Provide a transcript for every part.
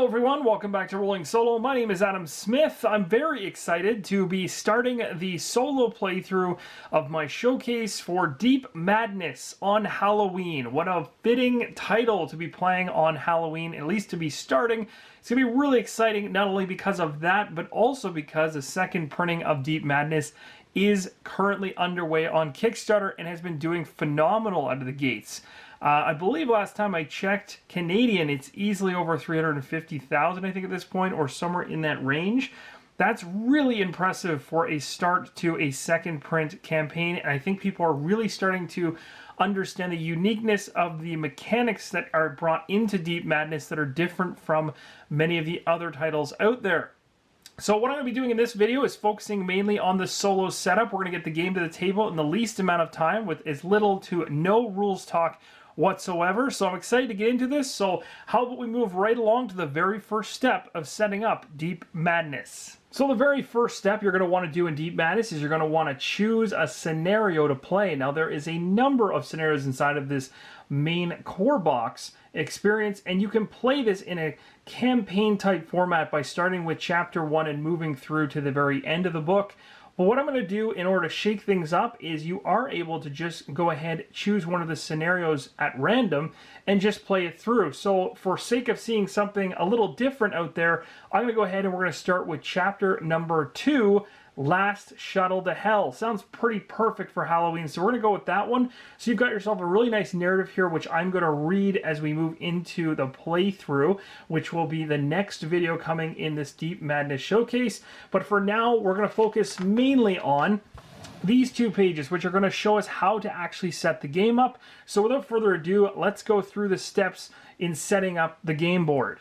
Hello everyone, welcome back to Rolling Solo. My name is Adam Smith. I'm very excited to be starting the solo playthrough of my showcase for Deep Madness on Halloween. What a fitting title to be playing on Halloween, at least to be starting. It's going to be really exciting, not only because of that, but also because the second printing of Deep Madness is currently underway on Kickstarter and has been doing phenomenal out of the gates. I believe last time I checked Canadian, it's easily over 350,000, I think, at this point, or somewhere in that range. That's really impressive for a start to a second print campaign, and I think people are really starting to understand the uniqueness of the mechanics that are brought into Deep Madness that are different from many of the other titles out there. So what I'm going to be doing in this video is focusing mainly on the solo setup. We're going to get the game to the table in the least amount of time with as little to no rules talk whatsoever. So I'm excited to get into this. So how about we move right along to the very first step of setting up Deep Madness. So the very first step you're going to want to do in Deep Madness is you're going to want to choose a scenario to play. Now there is a number of scenarios inside of this main core box experience, and you can play this in a campaign type format by starting with chapter 1 and moving through to the very end of the book. But what I'm going to do in order to shake things up is you are able to just go ahead, choose one of the scenarios at random, and just play it through. So for sake of seeing something a little different out there, I'm going to go ahead and we're going to start with chapter number 2, Last Shuttle to Hell. Sounds pretty perfect for Halloween, so we're going to go with that one. So you've got yourself a really nice narrative here, which I'm going to read as we move into the playthrough, which will be the next video coming in this Deep Madness showcase. But for now, we're going to focus mainly on these two pages, which are going to show us how to actually set the game up. So without further ado, let's go through the steps in setting up the game board.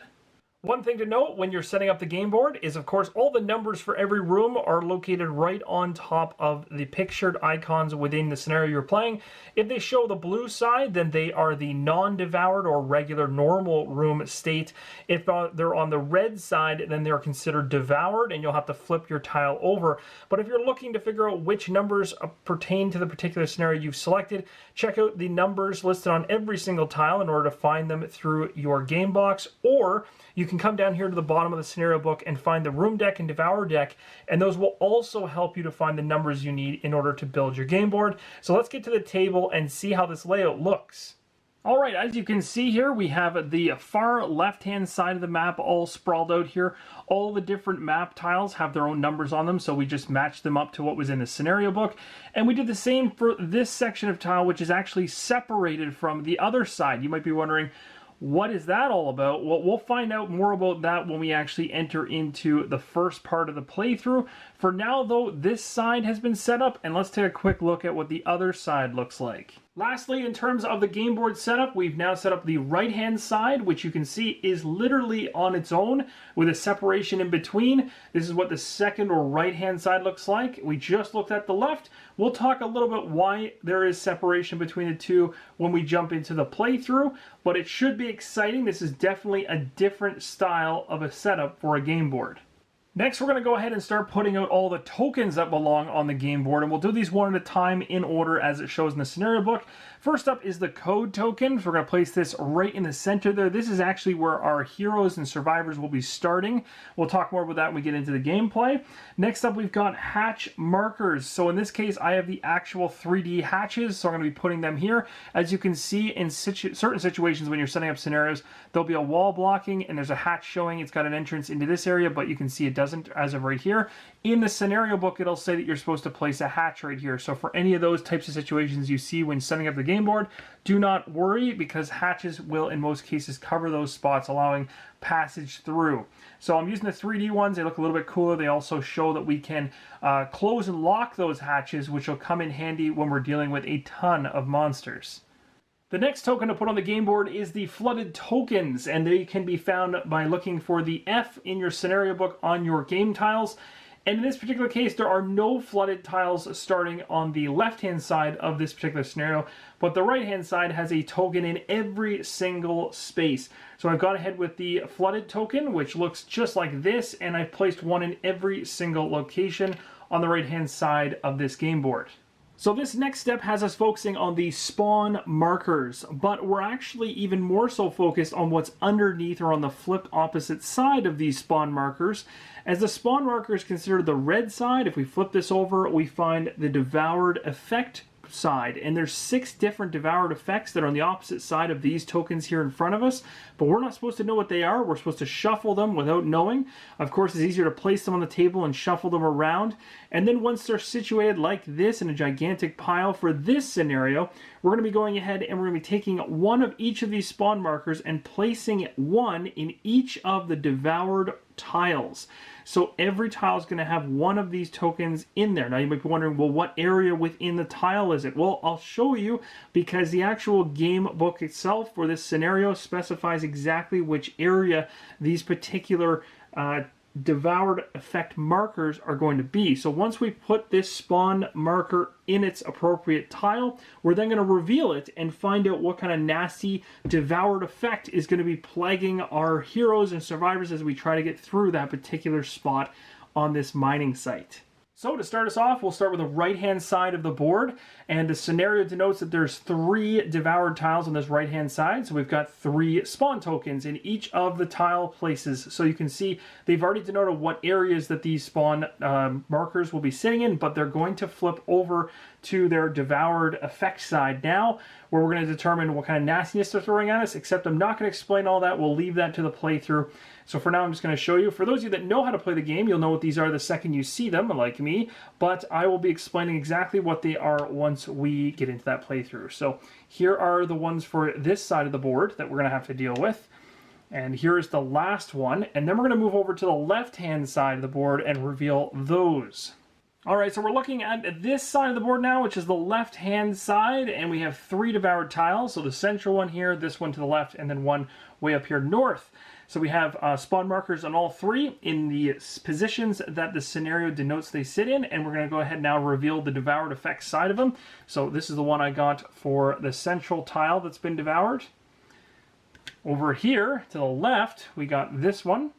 One thing to note when you're setting up the game board is, of course, all the numbers for every room are located right on top of the pictured icons within the scenario you're playing. If they show the blue side, then they are the non-devoured or regular normal room state. If they're on the red side, then they're considered devoured, and you'll have to flip your tile over. But if you're looking to figure out which numbers pertain to the particular scenario you've selected, check out the numbers listed on every single tile in order to find them through your game box, or you can come down here to the bottom of the scenario book and find the room deck and devour deck, and those will also help you to find the numbers you need in order to build your game board. So let's get to the table and see how this layout looks. Alright, as you can see here, we have the far left-hand side of the map all sprawled out here. All the different map tiles have their own numbers on them, so we just matched them up to what was in the scenario book. And we did the same for this section of tile, which is actually separated from the other side. You might be wondering, what is that all about? Well, we'll find out more about that when we actually enter into the first part of the playthrough. For now, though, this side has been set up, and let's take a quick look at what the other side looks like. Lastly, in terms of the game board setup, we've now set up the right-hand side, which you can see is literally on its own with a separation in between. This is what the second or right-hand side looks like. We just looked at the left. We'll talk a little bit why there is separation between the two when we jump into the playthrough, but it should be exciting. This is definitely a different style of a setup for a game board. Next, we're going to go ahead and start putting out all the tokens that belong on the game board, and we'll do these one at a time in order as it shows in the scenario book. First up is the code token. So we're going to place this right in the center there. This is actually where our heroes and survivors will be starting. We'll talk more about that when we get into the gameplay. Next up, we've got hatch markers. So in this case, I have the actual 3D hatches, so I'm going to be putting them here. As you can see, in certain situations when you're setting up scenarios, there'll be a wall blocking and there's a hatch showing. It's got an entrance into this area, but you can see it doesn't as of right here. In the scenario book, it'll say that you're supposed to place a hatch right here. So for any of those types of situations you see when setting up the game board, do not worry, because hatches will in most cases cover those spots, allowing passage through. So I'm using the 3D ones. They look a little bit cooler. They also show that we can close and lock those hatches, which will come in handy when we're dealing with a ton of monsters. The next token to put on the game board is the flooded tokens, and they can be found by looking for the F in your scenario book on your game tiles. And in this particular case, there are no flooded tiles starting on the left-hand side of this particular scenario, but the right-hand side has a token in every single space. So I've gone ahead with the flooded token, which looks just like this, and I've placed one in every single location on the right-hand side of this game board. So this next step has us focusing on the spawn markers, but we're actually even more so focused on what's underneath or on the flipped opposite side of these spawn markers. As the spawn marker is considered the red side, if we flip this over, we find the devoured effect side, and there's 6 different devoured effects that are on the opposite side of these tokens here in front of us, but we're not supposed to know what they are. We're supposed to shuffle them without knowing. Of course, it's easier to place them on the table and shuffle them around, and then once they're situated like this in a gigantic pile for this scenario, we're going to be going ahead and we're going to be taking one of each of these spawn markers and placing one in each of the devoured tiles. So every tile is going to have one of these tokens in there. Now you might be wondering, well, what area within the tile is it? Well, I'll show you, because the actual game book itself for this scenario specifies exactly which area these particular devoured effect markers are going to be. So once we put this spawn marker in its appropriate tile, we're then going to reveal it and find out what kind of nasty devoured effect is going to be plaguing our heroes and survivors as we try to get through that particular spot on this mining site. So to start us off, we'll start with the right-hand side of the board, and the scenario denotes that there's 3 devoured tiles on this right-hand side. So we've got 3 spawn tokens in each of the tile places. So you can see they've already denoted what areas that these spawn markers will be sitting in, but they're going to flip over to their devoured effect side now, where we're going to determine what kind of nastiness they're throwing at us, except I'm not going to explain all that. We'll leave that to the playthrough. So for now, I'm just going to show you. For those of you that know how to play the game, you'll know what these are the second you see them, like me, but I will be explaining exactly what they are once we get into that playthrough. So here are the ones for this side of the board that we're going to have to deal with. And here's the last one. And then we're going to move over to the left-hand side of the board and reveal those. All right, so we're looking at this side of the board now, which is the left-hand side, and we have 3 devoured tiles. So the central one here, this one to the left, and then one way up here north. So we have spawn markers on all 3 in the positions that the scenario denotes they sit in, and we're going to go ahead now and reveal the devoured effects side of them. So this is the one I got for the central tile that's been devoured. Over here to the left, we got this one.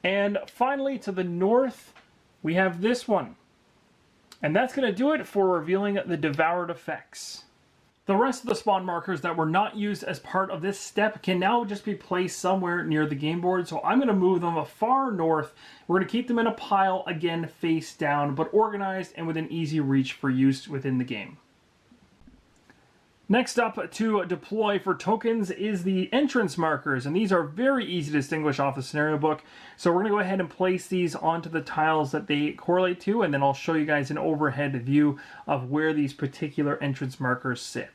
And finally, to the north, we have this one. And that's going to do it for revealing the devoured effects. The rest of the spawn markers that were not used as part of this step can now just be placed somewhere near the game board. So I'm going to move them far north. We're going to keep them in a pile, again, face down, but organized and within easy reach for use within the game. Next up to deploy for tokens is the entrance markers, and these are very easy to distinguish off the scenario book. So we're going to go ahead and place these onto the tiles that they correlate to, and then I'll show you guys an overhead view of where these particular entrance markers sit.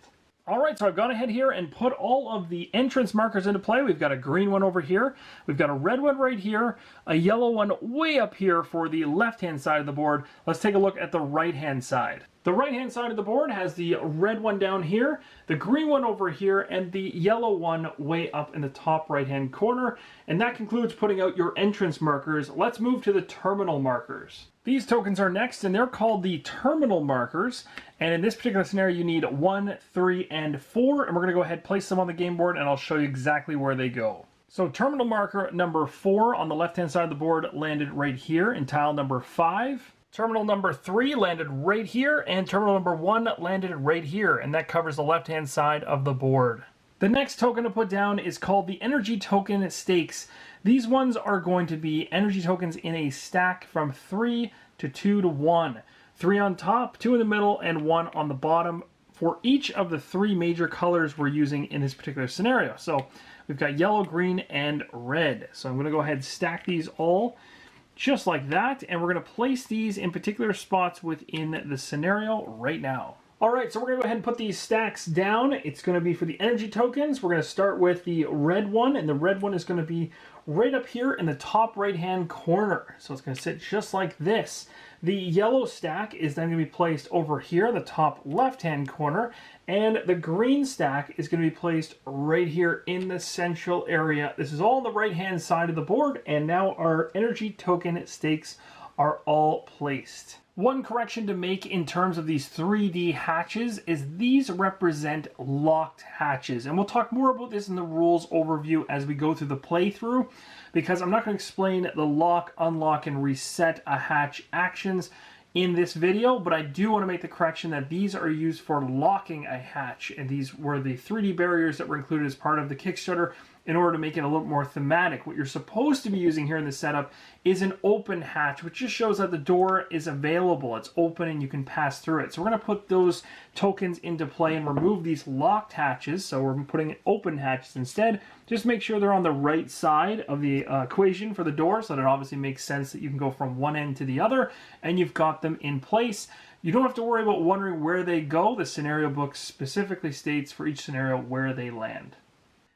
Alright, so I've gone ahead here and put all of the entrance markers into play. We've got a green one over here, we've got a red one right here, a yellow one way up here for the left-hand side of the board. Let's take a look at the right-hand side. The right-hand side of the board has the red one down here, the green one over here, and the yellow one way up in the top right-hand corner. And that concludes putting out your entrance markers. Let's move to the terminal markers. These tokens are next, and they're called the terminal markers. And in this particular scenario, you need 1, 3, and 4. And we're going to go ahead and place them on the game board, and I'll show you exactly where they go. So terminal marker number 4 on the left-hand side of the board landed right here in tile number 5. Terminal number 3 landed right here, and terminal number 1 landed right here, and that covers the left-hand side of the board. The next token to put down is called the energy token stakes. These ones are going to be energy tokens in a stack from 3 to 2 to 1. 3 on top, 2 in the middle, and 1 on the bottom for each of the 3 major colors we're using in this particular scenario. So we've got yellow, green, and red. So I'm going to go ahead and stack these all just like that, and we're going to place these in particular spots within the scenario right now. Alright, so we're going to go ahead and put these stacks down. It's going to be for the energy tokens. We're going to start with the red one, and the red one is going to be right up here in the top right-hand corner. So it's going to sit just like this. The yellow stack is then going to be placed over here in the top left-hand corner, and the green stack is going to be placed right here in the central area. This is all on the right-hand side of the board, and now our energy token stakes are all placed. One correction to make in terms of these 3D hatches is these represent locked hatches. And we'll talk more about this in the rules overview as we go through the playthrough, because I'm not going to explain the lock, unlock, and reset a hatch actions in this video, but I do want to make the correction that these are used for locking a hatch, and these were the 3D barriers that were included as part of the Kickstarter in order to make it a little more thematic. What you're supposed to be using here in the setup is an open hatch, which just shows that the door is available. It's open and you can pass through it. So we're going to put those tokens into play and remove these locked hatches. So we're putting open hatches instead. Just make sure they're on the right side of the equation for the door, so that it obviously makes sense that you can go from one end to the other, and you've got them in place. You don't have to worry about wondering where they go. The scenario book specifically states for each scenario where they land.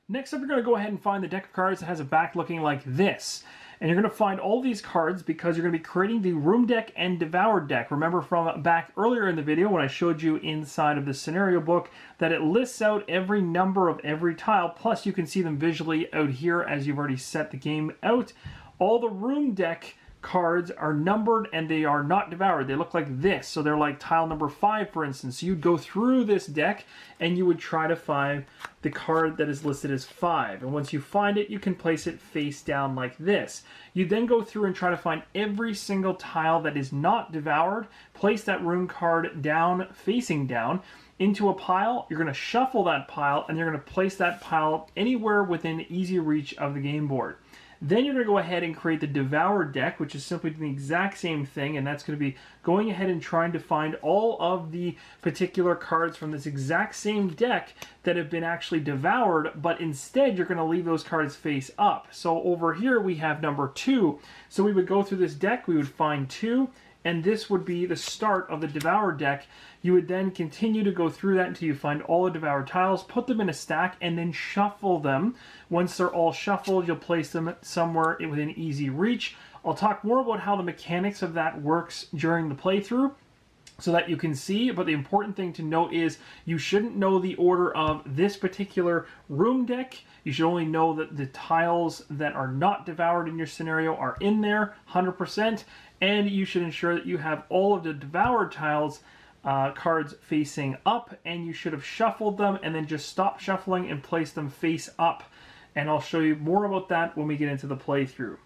Next up, you're going to go ahead and find the deck of cards that has a back looking like this. And you're going to find all these cards because you're going to be creating the room deck and devoured deck. Remember from back earlier in the video when I showed you inside of the scenario book that it lists out every number of every tile, plus you can see them visually out here as you've already set the game out. All the room deck cards are numbered and they are not devoured. They look like this. So they're like tile number 5, for instance. So you'd go through this deck and you would try to find the card that is listed as 5. And once you find it, you can place it face down like this. You then go through and try to find every single tile that is not devoured, place that room card down, facing down, into a pile. You're going to shuffle that pile and you're going to place that pile anywhere within easy reach of the game board. Then you're going to go ahead and create the devoured deck, which is simply the exact same thing, and that's going to be going ahead and trying to find all of the particular cards from this exact same deck that have been actually devoured, but instead you're going to leave those cards face up. So over here we have number 2. So we would go through this deck, we would find 2, and this would be the start of the devoured deck. You would then continue to go through that until you find all the devoured tiles, put them in a stack, and then shuffle them. Once they're all shuffled, you'll place them somewhere within easy reach. I'll talk more about how the mechanics of that works during the playthrough so that you can see, but the important thing to note is you shouldn't know the order of this particular room deck. You should only know that the tiles that are not devoured in your scenario are in there 100%, and you should ensure that you have all of the devoured tiles cards facing up, and you should have shuffled them and then just stop shuffling and place them face up. And I'll show you more about that when we get into the playthrough.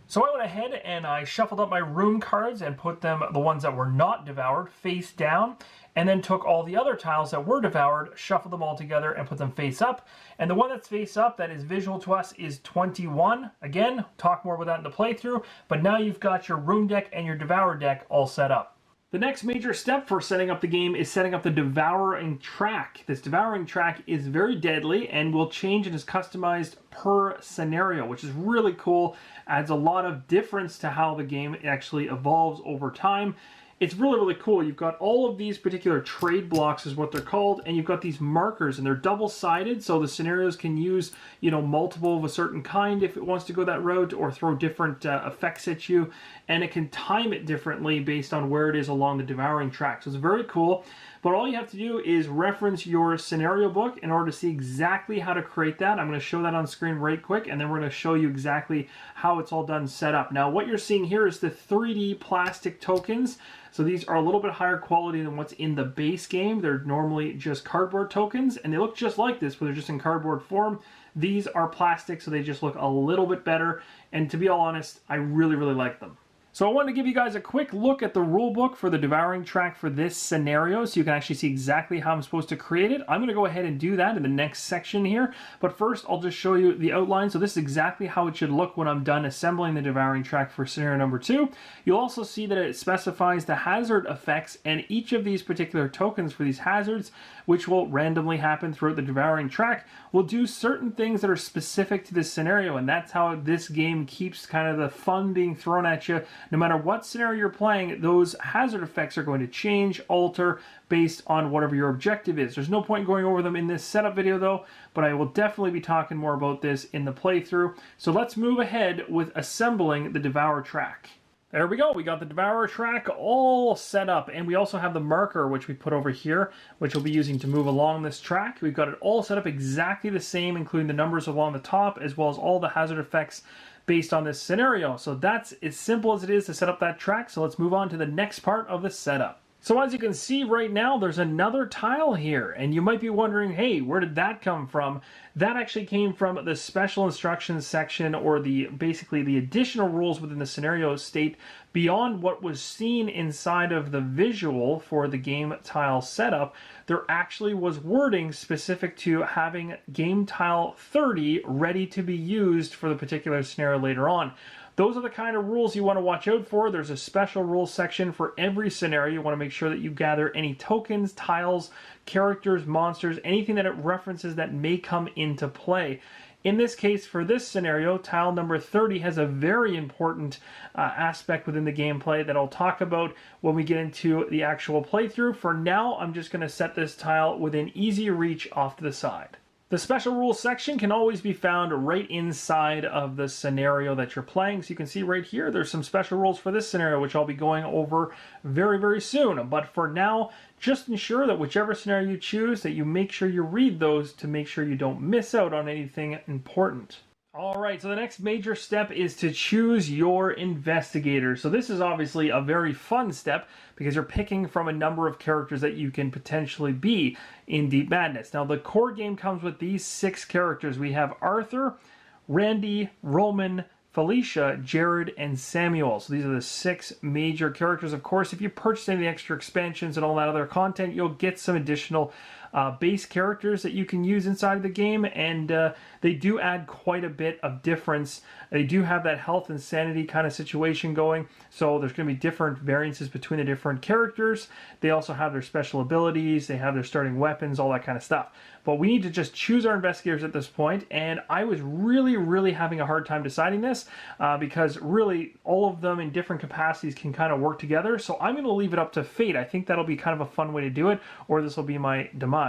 So I went ahead and I shuffled up my room cards and put them, the ones that were not devoured, face down, and then took all the other tiles that were devoured, shuffled them all together and put them face up. And the one that's face up that is visual to us is 21. Again, talk more about that in the playthrough, but now you've got your room deck and your devoured deck all set up. The next major step for setting up the game is setting up the Devouring Track. This Devouring Track is very deadly and will change and is customized per scenario, which is really cool. Adds a lot of difference to how the game actually evolves over time. It's really, really cool. You've got all of these particular trade blocks is what they're called, and you've got these markers, and they're double-sided, so the scenarios can use, you know, multiple of a certain kind if it wants to go that route, or throw different effects at you, and it can time it differently based on where it is along the Devouring Track. So it's very cool, but all you have to do is reference your scenario book in order to see exactly how to create that. I'm going to show that on screen right quick, and then we're going to show you exactly how it's all done set up. Now, what you're seeing here is the 3D plastic tokens. So these are a little bit higher quality than what's in the base game. They're normally just cardboard tokens, and they look just like this, but they're just in cardboard form. These are plastic, so they just look a little bit better, and to be all honest, I really, really like them. So I wanted to give you guys a quick look at the rulebook for the Devouring Track for this scenario so you can actually see exactly how I'm supposed to create it. I'm going to go ahead and do that in the next section here, but first I'll just show you the outline. So this is exactly how it should look when I'm done assembling the Devouring Track for scenario number 2. You'll also see that it specifies the hazard effects and each of these particular tokens for these hazards, which will randomly happen throughout the Devouring Track, will do certain things that are specific to this scenario, and that's how this game keeps kind of the fun being thrown at you. No matter what scenario you're playing, those hazard effects are going to change, alter, based on whatever your objective is. There's no point going over them in this setup video though, but I will definitely be talking more about this in the playthrough. So let's move ahead with assembling the Devour Track. There we go, we got the Devourer Track all set up, and we also have the marker which we put over here, which we'll be using to move along this track. We've got it all set up exactly the same, including the numbers along the top, as well as all the hazard effects based on this scenario. So that's as simple as it is to set up that track, so let's move on to the next part of the setup. So as you can see right now, there's another tile here, and you might be wondering, hey, where did that come from? That actually came from the special instructions section, or basically the additional rules within the scenario state beyond what was seen inside of the visual for the game tile setup. There actually was wording specific to having game tile 30 ready to be used for the particular scenario later on. Those are the kind of rules you want to watch out for. There's a special rules section for every scenario. You want to make sure that you gather any tokens, tiles, characters, monsters, anything that it references that may come into play. In this case, for this scenario, tile number 30 has a very important aspect within the gameplay that I'll talk about when we get into the actual playthrough. For now, I'm just going to set this tile within easy reach off to the side. The special rules section can always be found right inside of the scenario that you're playing. So you can see right here, there's some special rules for this scenario, which I'll be going over very, very soon. But for now, just ensure that whichever scenario you choose, that you make sure you read those to make sure you don't miss out on anything important. All right, so the next major step is to choose your investigator. So this is obviously a very fun step because you're picking from a number of characters that you can potentially be in Deep Madness. Now, the core game comes with these 6 characters. We have Arthur, Randy, Roman, Felicia, Jared, and Samuel. So these are the 6 major characters. Of course, if you purchase any of the extra expansions and all that other content, you'll get some additional base characters that you can use inside of the game, and they do add quite a bit of difference. They do have that health and sanity kind of situation going, so there's going to be different variances between the different characters. They also have their special abilities, they have their starting weapons, all that kind of stuff. But we need to just choose our investigators at this point, and I was really having a hard time deciding this because really all of them in different capacities can kind of work together. So I'm going to leave it up to fate. I think that'll be kind of a fun way to do it, or this will be my demise.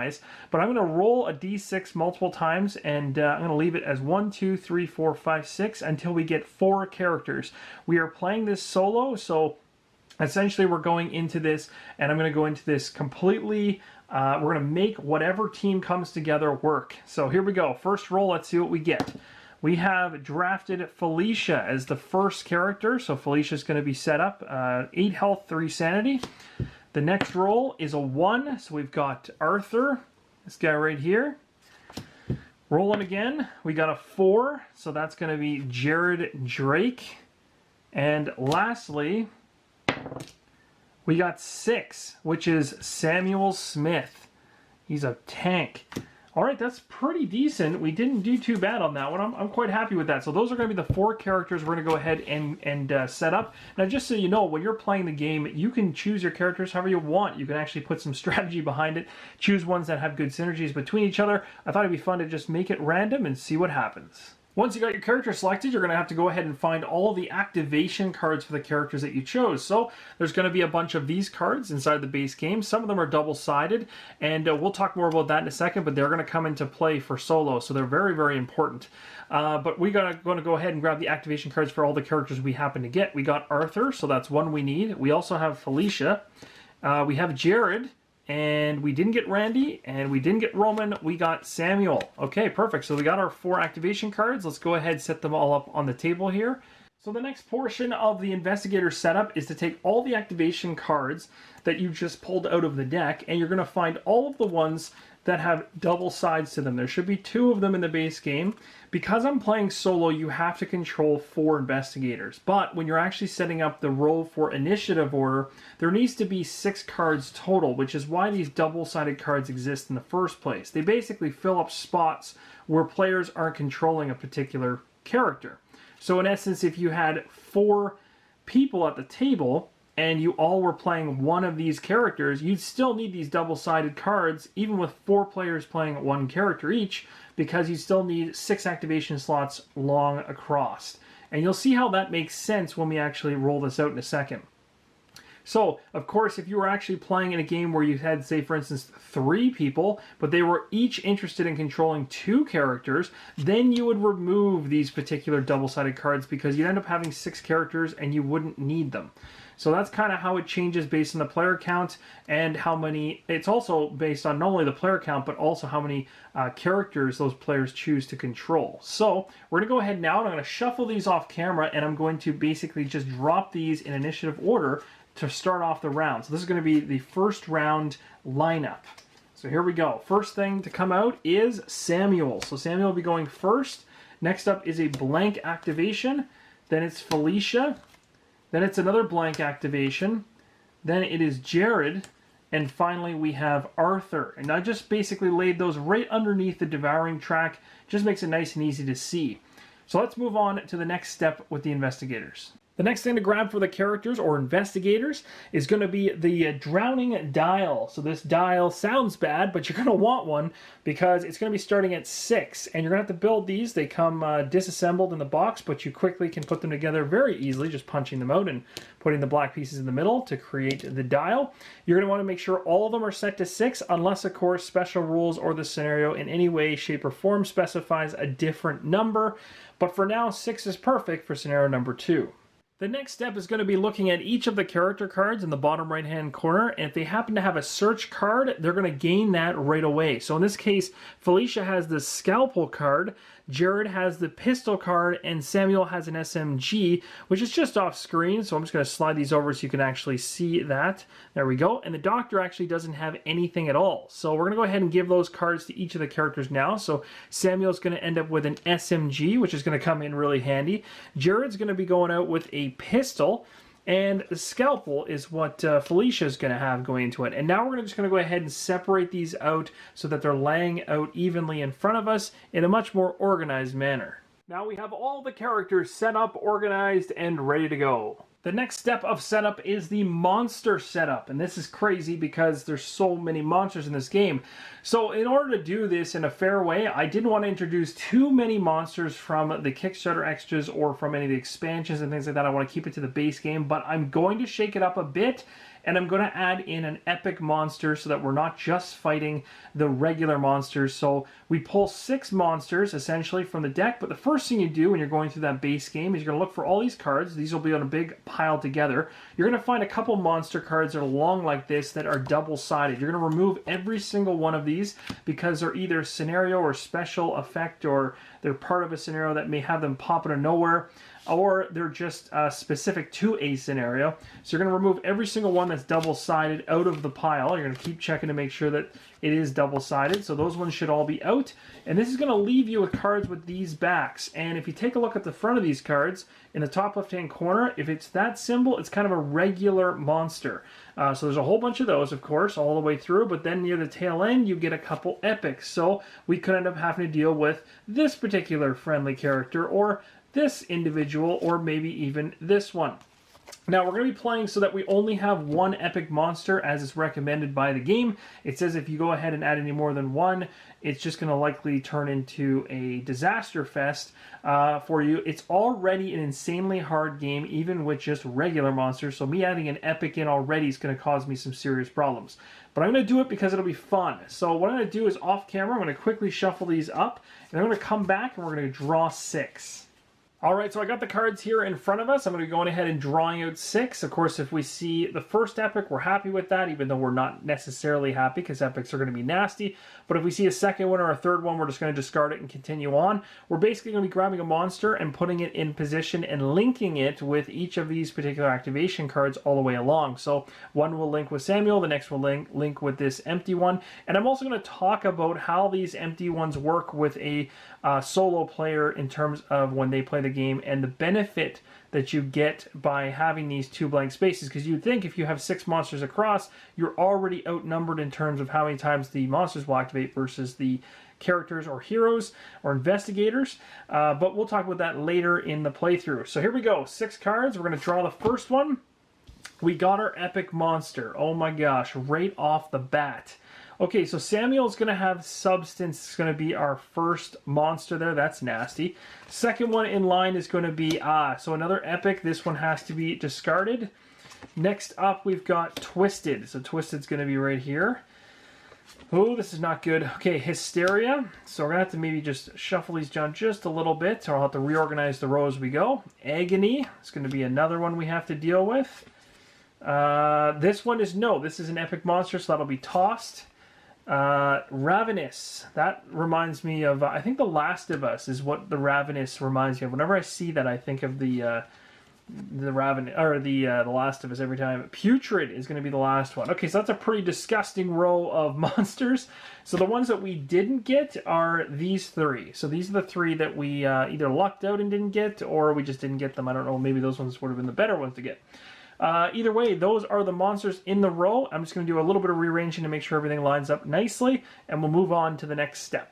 But I'm going to roll a d6 multiple times, and I'm going to leave it as 1, 2, 3, 4, 5, 6 until we get 4 characters. We are playing this solo, so essentially we're going into this, and I'm going to go into this completely. We're going to make whatever team comes together work. So here we go. First roll, let's see what we get. We have drafted Felicia as the first character, so Felicia's going to be set up. 8 health, 3 sanity. The next roll is a 1, so we've got Arthur, this guy right here. Rolling again, we got a 4, so that's going to be Jared Drake. And lastly, we got 6, which is Samuel Smith. He's a tank. All right, that's pretty decent. We didn't do too bad on that one. I'm quite happy with that. So those are going to be the 4 characters we're going to go ahead and set up. Now, just so you know, when you're playing the game, you can choose your characters however you want. You can actually put some strategy behind it, choose ones that have good synergies between each other. I thought it'd be fun to just make it random and see what happens. Once you got your character selected, you're going to have to go ahead and find all of the activation cards for the characters that you chose. So there's going to be a bunch of these cards inside the base game. Some of them are double-sided, and we'll talk more about that in a second, but they're going to come into play for solo, so they're very important. But we're going to go ahead and grab the activation cards for all the characters we happen to get. We got Arthur, so that's one we need. We also have Felicia. We have Jared. And we didn't get Randy, and we didn't get Roman, we got Samuel. Okay, perfect. So we got our 4 activation cards. Let's go ahead and set them all up on the table here. So the next portion of the investigator setup is to take all the activation cards that you just pulled out of the deck, and you're going to find all of the ones that have double sides to them. There should be 2 of them in the base game. Because I'm playing solo, you have to control 4 investigators. But when you're actually setting up the roll for initiative order, there needs to be 6 cards total, which is why these double-sided cards exist in the first place. They basically fill up spots where players aren't controlling a particular character. So in essence, if you had 4 people at the table, and you all were playing one of these characters, you'd still need these double-sided cards, even with 4 players playing 1 character each, because you still need 6 activation slots long across. And you'll see how that makes sense when we actually roll this out in a second. So, of course, if you were actually playing in a game where you had, say, for instance, 3 people, but they were each interested in controlling 2 characters, then you would remove these particular double-sided cards because you'd end up having 6 characters and you wouldn't need them. So that's kind of how it changes based on the player count and how many. It's also based on not only the player count, but also how many characters those players choose to control. So we're going to go ahead now and I'm going to shuffle these off camera and I'm going to basically just drop these in initiative order to start off the round. So this is going to be the first round lineup. So here we go. First thing to come out is Samuel. So Samuel will be going first. Next up is a blank activation. Then it's Felicia. Then it's another blank activation. Then it is Jared. And finally we have Arthur. And I just basically laid those right underneath the Devouring Track. Just makes it nice and easy to see. So let's move on to the next step with the investigators. The next thing to grab for the characters or investigators is going to be the drowning dial. So this dial sounds bad, but you're going to want one because it's going to be starting at 6. And you're going to have to build these. They come disassembled in the box, but you quickly can put them together very easily, just punching them out and putting the black pieces in the middle to create the dial. You're going to want to make sure all of them are set to 6, unless, of course, special rules or the scenario in any way, shape, or form specifies a different number. But for now, 6 is perfect for scenario number 2. The next step is going to be looking at each of the character cards in the bottom right hand corner, and if they happen to have a search card, they're going to gain that right away. So in this case, Felicia has the scalpel card, Jared has the pistol card, and Samuel has an SMG, which is just off screen, so I'm just going to slide these over so you can actually see that. There we go. And the doctor actually doesn't have anything at all. So we're going to go ahead and give those cards to each of the characters now. So Samuel's going to end up with an SMG, which is going to come in really handy. Jared's going to be going out with a pistol, and the scalpel is what Felicia's going to have going into it. And now we're just going to go ahead and separate these out so that they're laying out evenly in front of us in a much more organized manner. Now we have all the characters set up, organized, and ready to go. The next step of setup is the monster setup, and this is crazy because there's so many monsters in this game. So in order to do this in a fair way, I didn't want to introduce too many monsters from the Kickstarter extras or from any of the expansions and things like that. I want to keep it to the base game, but I'm going to shake it up a bit, and I'm going to add in an epic monster so that we're not just fighting the regular monsters. So we pull 6 monsters essentially from the deck, but the first thing you do when you're going through that base game is you're going to look for all these cards. These will be on a big pile together. You're going to find a couple monster cards that are long like this that are double-sided. You're going to remove every single one of these because they're either scenario or special effect, or they're part of a scenario that may have them pop out of nowhere, or they're just specific to a scenario. So you're going to remove every single one that's double-sided out of the pile. You're going to keep checking to make sure that it is double-sided. So those ones should all be out. And this is going to leave you with cards with these backs. And if you take a look at the front of these cards, in the top left-hand corner, if it's that symbol, it's kind of a regular monster. So there's a whole bunch of those, of course, all the way through. But then near the tail end, you get a couple epics. So we could end up having to deal with this particular friendly character, or this individual, or maybe even this one. Now we're going to be playing so that we only have one epic monster as is recommended by the game. It says if you go ahead and add any more than one, it's just going to likely turn into a disaster fest for you. It's already an insanely hard game, even with just regular monsters, so me adding an epic in already is going to cause me some serious problems. But I'm going to do it because it'll be fun. So what I'm going to do is off camera, I'm going to quickly shuffle these up, and I'm going to come back and we're going to draw 6. Alright, so I got the cards here in front of us. I'm going to be going ahead and drawing out 6. Of course, if we see the first epic, we're happy with that, even though we're not necessarily happy because epics are going to be nasty. But if we see a second one or a third one, we're just going to discard it and continue on. We're basically going to be grabbing a monster and putting it in position and linking it with each of these particular activation cards all the way along. So one will link with Samuel, the next will link with this empty one. And I'm also going to talk about how these empty ones work with a solo player in terms of when they play the game and the benefit that you get by having these 2 blank spaces, because you'd think if you have 6 monsters across, you're already outnumbered in terms of how many times the monsters will activate versus the characters or heroes or investigators, but we'll talk about that later in the playthrough. So here we go, 6 cards. We're going to draw the first one. We got our epic monster. Oh my gosh, right off the bat. Okay, so Samuel's going to have substance. It's going to be our first monster there. That's nasty. Second one in line is going to be, so another epic. This one has to be discarded. Next up, we've got Twisted. So Twisted's going to be right here. Oh, this is not good. Okay, Hysteria. So we're going to have to maybe just shuffle these down just a little bit, or I'll have to reorganize the row as we go. Agony. It's going to be another one we have to deal with. This one is, no, this is an epic monster, so that'll be tossed. Ravenous. That reminds me of, I think The Last of Us is what the Ravenous reminds me of. Whenever I see that, I think of the the Last of Us every time. Putrid is going to be the last one. Okay, so that's a pretty disgusting row of monsters. So the ones that we didn't get are these three. So these are the three that we either lucked out and didn't get, or we just didn't get them. I don't know, maybe those ones would have been the better ones to get. Either way, those are the monsters in the row. I'm just going to do a little bit of rearranging to make sure everything lines up nicely, and we'll move on to the next step.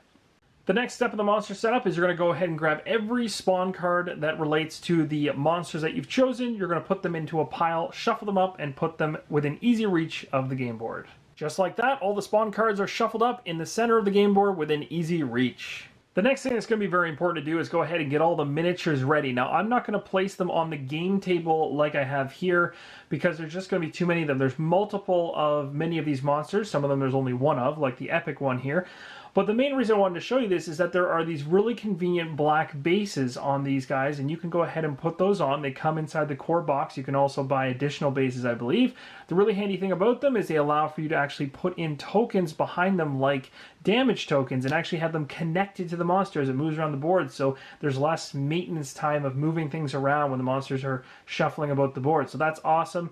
The next step of the monster setup is you're going to go ahead and grab every spawn card that relates to the monsters that you've chosen. You're going to put them into a pile, shuffle them up, and put them within easy reach of the game board. Just like that, all the spawn cards are shuffled up in the center of the game board within easy reach. The next thing that's going to be very important to do is go ahead and get all the miniatures ready. Now, I'm not going to place them on the game table like I have here because there's just going to be too many of them. There's multiple of many of these monsters. Some of them there's only one of, like the epic one here. But the main reason I wanted to show you this is that there are these really convenient black bases on these guys, and you can go ahead and put those on. They come inside the core box. You can also buy additional bases, I believe. The really handy thing about them is they allow for you to actually put in tokens behind them, like damage tokens, and actually have them connected to the monster as it moves around the board, so there's less maintenance time of moving things around when the monsters are shuffling about the board. So that's awesome.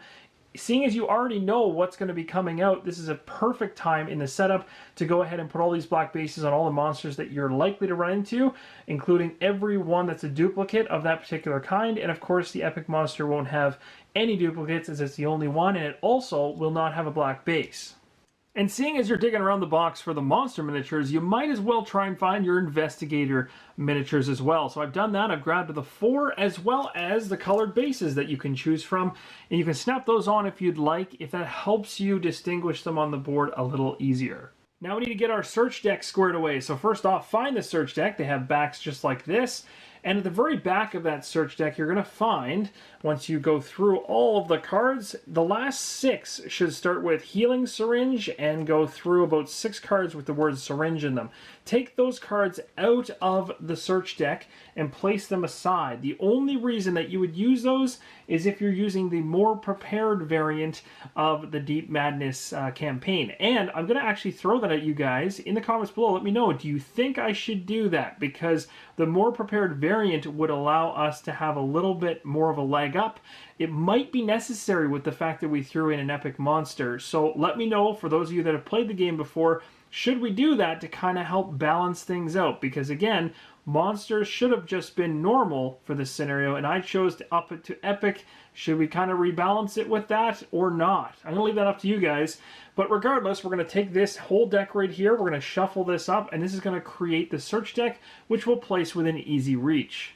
Seeing as you already know what's going to be coming out, this is a perfect time in the setup to go ahead and put all these black bases on all the monsters that you're likely to run into, including every one that's a duplicate of that particular kind. And of course, the epic monster won't have any duplicates as it's the only one, and it also will not have a black base. And seeing as you're digging around the box for the monster miniatures, you might as well try and find your investigator miniatures as well. So I've done that. I've grabbed the 4 as well as the colored bases that you can choose from. And you can snap those on if you'd like, if that helps you distinguish them on the board a little easier. Now we need to get our search deck squared away. So first off, find the search deck. They have backs just like this. And at the very back of that search deck, you're going to find, once you go through all of the cards, the last 6 should start with Healing Syringe and go through about 6 cards with the word syringe in them. Take those cards out of the search deck and place them aside. The only reason that you would use those is if you're using the more prepared variant of the Deep Madness campaign. And I'm going to actually throw that at you guys in the comments below. Let me know, do you think I should do that? Because the more prepared variant would allow us to have a little bit more of a leg up. It might be necessary with the fact that we threw in an epic monster. So let me know, for those of you that have played the game before, should we do that to kind of help balance things out? Because again, monsters should have just been normal for this scenario, and I chose to up it to epic. Should we kind of rebalance it with that or not? I'm going to leave that up to you guys. But regardless, we're going to take this whole deck right here, we're going to shuffle this up, and this is going to create the search deck, which we'll place within easy reach.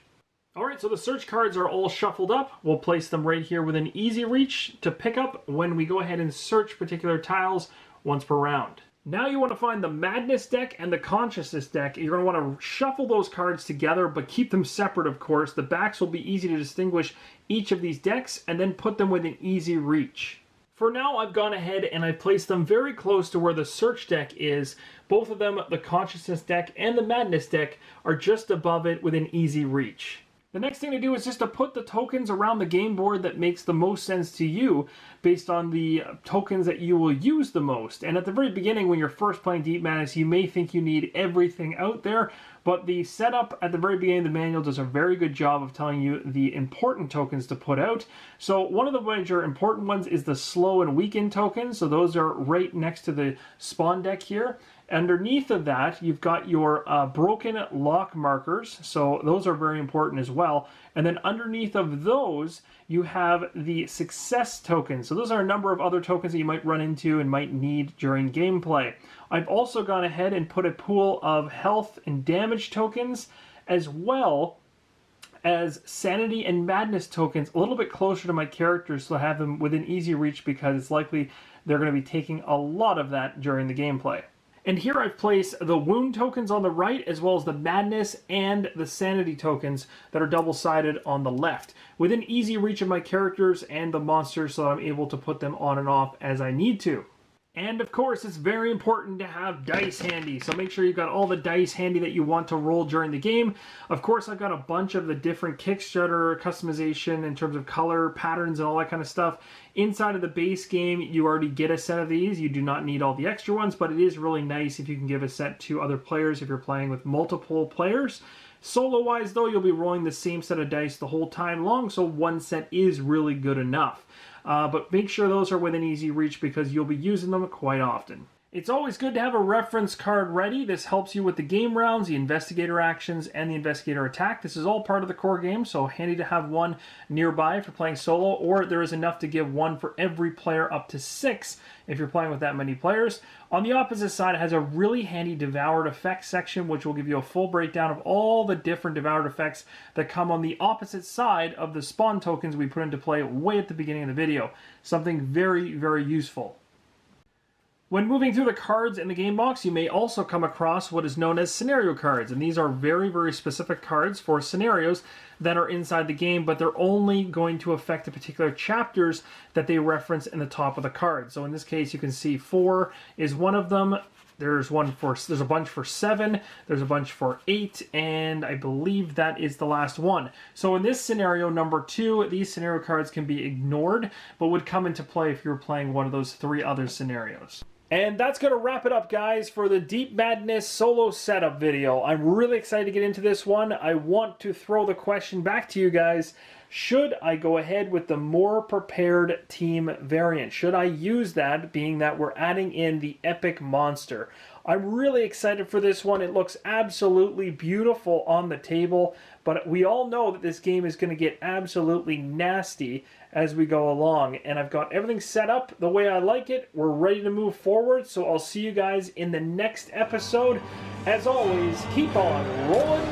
Alright, so the search cards are all shuffled up. We'll place them right here within easy reach to pick up when we go ahead and search particular tiles once per round. Now you want to find the Madness deck and the Consciousness deck. You're going to want to shuffle those cards together, but keep them separate, of course. The backs will be easy to distinguish each of these decks, and then put them within easy reach. For now, I've gone ahead and I've placed them very close to where the search deck is. Both of them, the Consciousness deck and the Madness deck, are just above it within easy reach. The next thing to do is just to put the tokens around the game board that makes the most sense to you based on the tokens that you will use the most. And at the very beginning, when you're first playing Deep Madness, you may think you need everything out there, but the setup at the very beginning of the manual does a very good job of telling you the important tokens to put out. So one of the major important ones is the slow and weaken tokens. So those are right next to the spawn deck here. Underneath of that, you've got your broken lock markers, so those are very important as well. And then underneath of those, you have the success tokens. So those are a number of other tokens that you might run into and might need during gameplay. I've also gone ahead and put a pool of health and damage tokens, as well as sanity and madness tokens a little bit closer to my characters, so I have them within easy reach because it's likely they're going to be taking a lot of that during the gameplay. And here I've placed the wound tokens on the right, as well as the madness and the sanity tokens that are double-sided on the left, within easy reach of my characters and the monsters, so that I'm able to put them on and off as I need to. And of course, it's very important to have dice handy, so make sure you've got all the dice handy that you want to roll during the game. Of course, I've got a bunch of the different Kickstarter customization in terms of color, patterns, and all that kind of stuff. Inside of the base game, you already get a set of these. You do not need all the extra ones, but it is really nice if you can give a set to other players if you're playing with multiple players. Solo-wise, though, you'll be rolling the same set of dice the whole time long, so one set is really good enough. But make sure those are within easy reach because you'll be using them quite often. It's always good to have a reference card ready. This helps you with the game rounds, the investigator actions, and the investigator attack. This is all part of the core game, so handy to have one nearby if you're playing solo, or there is enough to give one for every player up to 6 if you're playing with that many players. On the opposite side, it has a really handy devoured effects section, which will give you a full breakdown of all the different devoured effects that come on the opposite side of the spawn tokens we put into play way at the beginning of the video. Something very, very useful. When moving through the cards in the game box, you may also come across what is known as scenario cards, and these are very, very specific cards for scenarios that are inside the game, but they're only going to affect the particular chapters that they reference in the top of the card. So in this case, you can see 4 is one of them. There's a bunch for 7, there's a bunch for 8, and I believe that is the last one. So in this scenario, number 2, these scenario cards can be ignored, but would come into play if you were playing one of those 3 other scenarios. And that's going to wrap it up, guys, for the Deep Madness solo setup video. I'm really excited to get into this one. I want to throw the question back to you guys. Should I go ahead with the more prepared team variant? Should I use that, being that we're adding in the epic monster? I'm really excited for this one. It looks absolutely beautiful on the table, but we all know that this game is going to get absolutely nasty as we go along. And I've got everything set up the way I like it. We're ready to move forward, so I'll see you guys in the next episode. As always, keep on rolling